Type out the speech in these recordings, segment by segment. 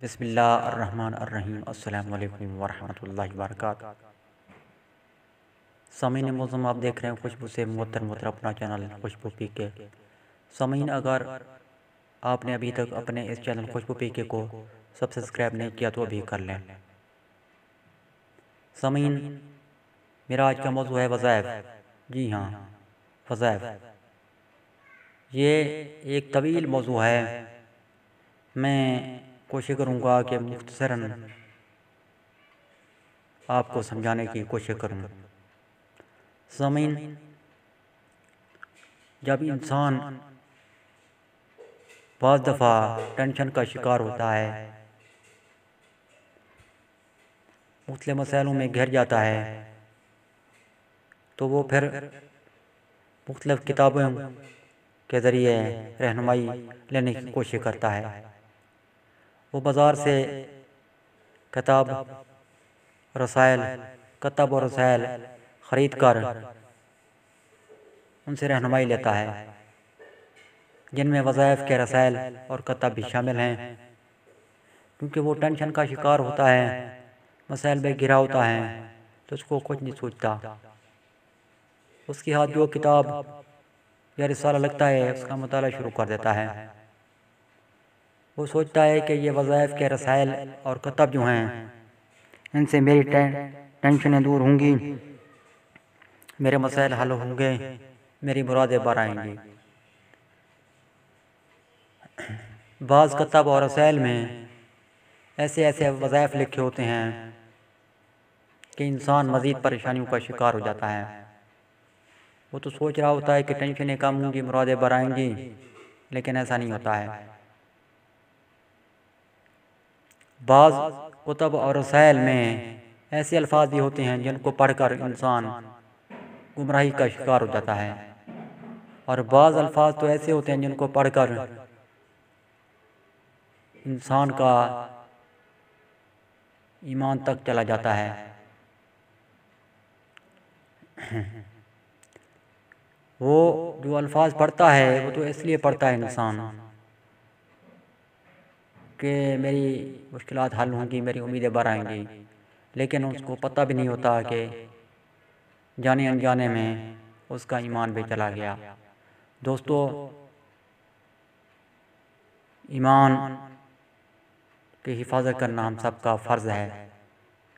بسم اللہ الرحمن الرحیم۔ السلام علیکم ورحمۃ اللہ وبرکاتہ۔ سامعین معظم، آپ دیکھ رہے ہیں خوشبو سے محتر اپنا چینل خوشبو پی کے۔ سامعین، اگر آپ نے ابھی تک اپنے اس چینل خوشبو پی کے کو سبسکرائب نہیں کیا تو ابھی کر لیں۔ سامعین، میرا آج کا موضوع ہے وظائف۔ جی ہاں، وظائف۔ یہ ایک طویل موضوع ہے، میں کوشش کروں گا کہ مختصراً آپ کو سمجھانے کی کوشش کروں۔ سامعین، جب انسان بعض دفعہ ٹینشن کا شکار ہوتا ہے، مختلف مسائلوں میں گھر جاتا ہے، تو وہ پھر مختلف کتابوں کے ذریعے رہنمائی لینے کی کوشش کرتا ہے۔ وہ بازار سے کتاب و رسائل خرید کر ان سے رہنمائی لیتا ہے، جن میں وظائف کے رسائل اور کتاب بھی شامل ہیں، کیونکہ وہ ٹینشن کا شکار ہوتا ہے، مسائل میں گھرا ہوتا ہے، تو اس کو کچھ نہیں سوچتا۔ اس کے ہاتھ جو کتاب یا رسالہ لگتا ہے، اس کا مطالعہ شروع کر دیتا ہے۔ وہ سوچتا ہے کہ یہ وظائف کے رسائل اور کتاب جو ہیں، ان سے میری ٹینشنیں دور ہوں گی، میرے مسائل حل ہوں گے، میری مرادیں بر آئیں گی۔ بعض کتاب اور رسائل میں ایسے وظائف لکھے ہوتے ہیں کہ انسان مزید پریشانیوں کا شکار ہو جاتا ہے۔ وہ تو سوچ رہا ہوتا ہے کہ ٹینشنیں کم ہوں گی، مرادیں بر آئیں گی، لیکن ایسا نہیں ہوتا ہے۔ بعض کتب اور رسائل میں ایسے الفاظ بھی ہوتے ہیں جن کو پڑھ کر انسان گمراہی کا شکار ہو جاتا ہے، اور بعض الفاظ تو ایسے ہوتے ہیں جن کو پڑھ کر انسان کا ایمان تک چلا جاتا ہے۔ وہ جو الفاظ پڑھتا ہے، وہ تو اس لیے پڑھتا ہے انسان کہ میری مشکلات حل ہوں گی، میری امیدیں بر آئیں گی، لیکن اس کو پتہ بھی نہیں ہوتا کہ جانے انجانے میں اس کا ایمان بھی چلا گیا۔ دوستو، ایمان کی حفاظت کرنا ہم سب کا فرض ہے،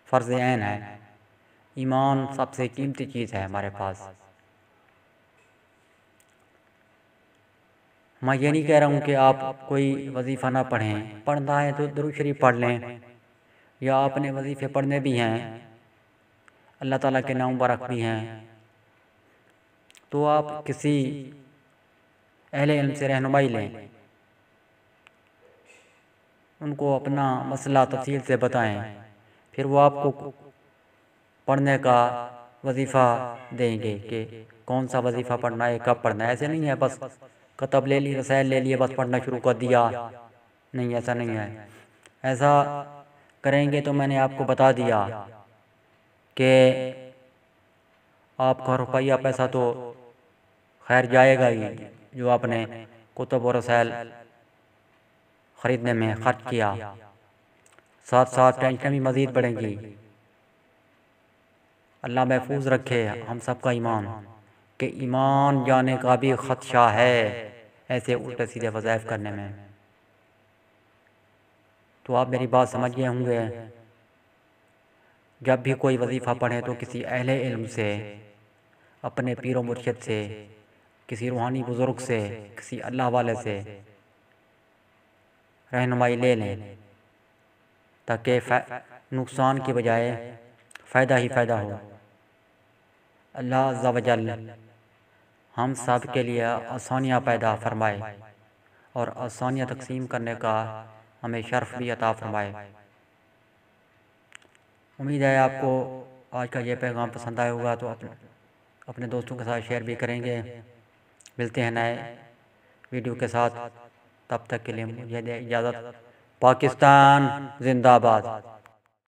فرض عین ہے۔ ایمان سب سے قیمتی چیز ہے ہمارے پاس۔ میں یہ نہیں کہہ رہا ہوں کہ آپ کوئی وظیفہ نہ پڑھیں، پڑھنا ہے تو درود شریف پڑھ لیں، یا اپنے وظیفے پڑھنے بھی ہیں، اللہ تعالیٰ کے نام مبارک بھی ہیں، تو آپ کسی اہل علم سے رہنمائی لیں، ان کو اپنا مسئلہ تفصیل سے بتائیں، پھر وہ آپ کو پڑھنے کا وظیفہ دیں گے کہ کون سا وظیفہ پڑھنا ہے، کب پڑھنا ہے۔ ایسے نہیں ہے بس کتاب لے لی، رسائل لے لیے، بس پڑھنا شروع کر دیا، نہیں، ایسا نہیں ہے۔ ایسا کریں گے تو میں نے آپ کو بتا دیا کہ آپ کا روپیہ پیسہ تو خیر جائے گا ہی، جو آپ نے کتب و رسائل خریدنے میں خرچ کیا، ساتھ ساتھ ٹینشن بھی مزید بڑھیں گی۔ اللہ محفوظ رکھے ہم سب کا ایمان، کہ ایمان جانے کا بھی خدشہ ہے ایسے الٹے سیدھے وظائف کرنے میں۔ تو آپ میری بات سمجھ گئے ہوں گے، جب بھی کوئی وظیفہ پڑھیں تو کسی اہل علم سے، اپنے پیر و مرشد سے، کسی روحانی بزرگ سے، کسی اللہ والے سے رہنمائی لے لیں، تاکہ نقصان کی بجائے فائدہ ہی فائدہ ہو۔ اللہ عز و جل ہم سب کے لیے آسانیاں پیدا فرمائے، اور آسانیاں تقسیم کرنے کا ہمیں شرف بھی عطا فرمائے۔ امید ہے آپ کو آج کا یہ پیغام پسند آیا ہوگا، تو اپنے دوستوں کے ساتھ شیئر بھی کریں گے۔ ملتے ہیں نئے ویڈیو کے ساتھ، تب تک کے لیے مجھے دے اجازت۔ پاکستان زندہ باد۔